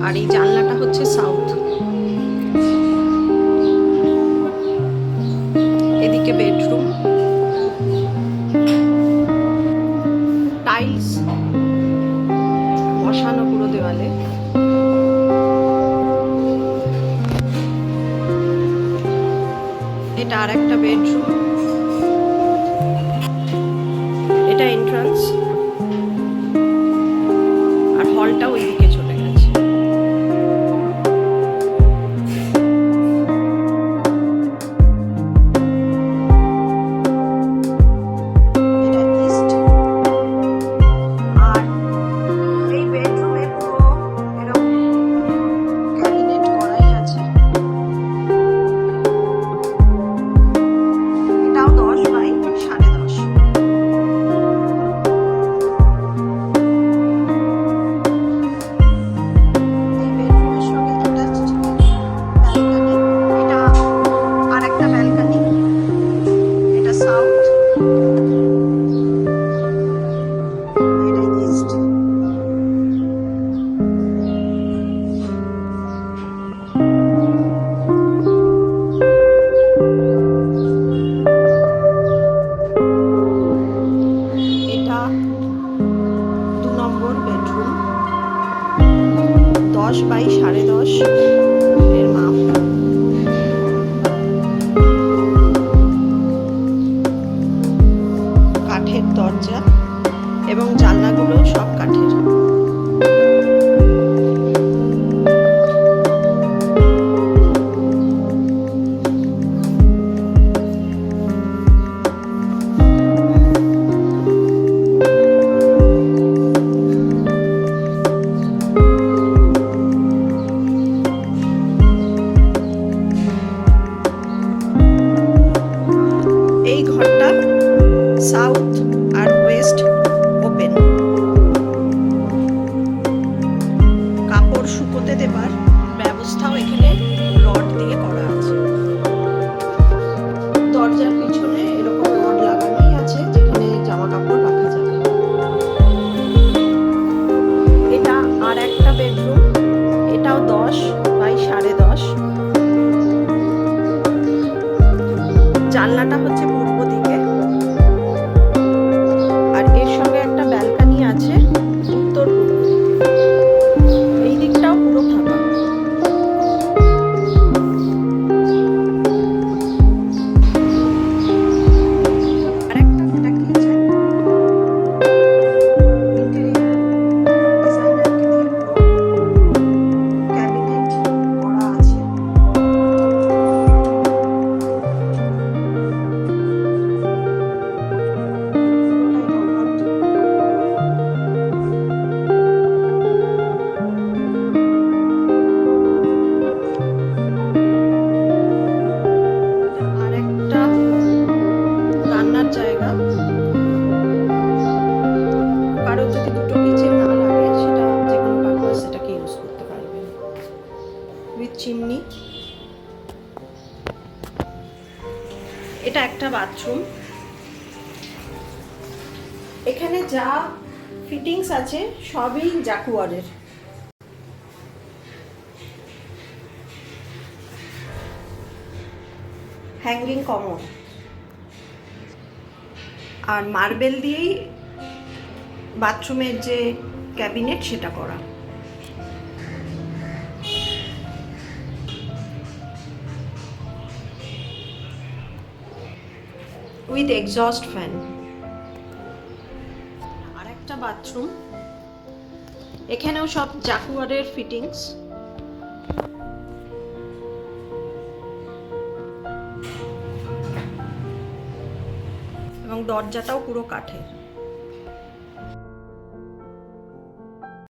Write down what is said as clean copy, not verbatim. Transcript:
আর এই জানলাটা হচ্ছে সাউথ। এদিকে বেডরুম, টাইলস বসানো পুরো দেওয়ালে। এটা আর একটা বেডরুম, এটা এন্ট্রান্স, আর হলটা ওইদিকে চলে গেছে। এটা 2 নম্বর বেডরুম, 10 বাই 10.5 এর মাপ। কাঠের দরজা এবং জানলাগুলো সব কাঠের। এই ঘরটা সাউথ আর ওয়েস্ট ওপেন। কাপড় শুকোতে দেবার ব্যবস্থাও এখানে রড দিয়ে করা আছে। দরজার পিছনে এরকম রড লাগানোই আছে যেখানে জামা কাপড় রাখা যাবে। এটা আর একটা বেডরুম, এটাও 10 বাই 10.5। জানলাটা হচ্ছে পূর্ব দিকে, আর এর সঙ্গে একটা ব্যালকনি আছে উত্তর পূর্ব দিকে। এই দিকটাও পুরো ফাঁকা। আরেকটা যেটা কিচেন, ক্যাবিনেট করা আছে। আরেকটা রান্নার জায়গা। কারো যদি দুটো কিচেন না লাগে সেটা যে কোনো পারপাস সেটাকে ইউজ করতে পারবেন উইথ চিমনি। এটা একটা বাথরুম। এখানে যা ফিটিংস আছে সবই জাকুয়ারের। হ্যাঙ্গিং কমন আর মার্বেল দিয়েই বাথরুমের যে ক্যাবিনেট সেটা করা। With exhaust fan. আর একটা বাথরুম, এখানেও সব জাকুয়ারের ফিটিংস। এবং দরজাটাও পুরো কাঠের।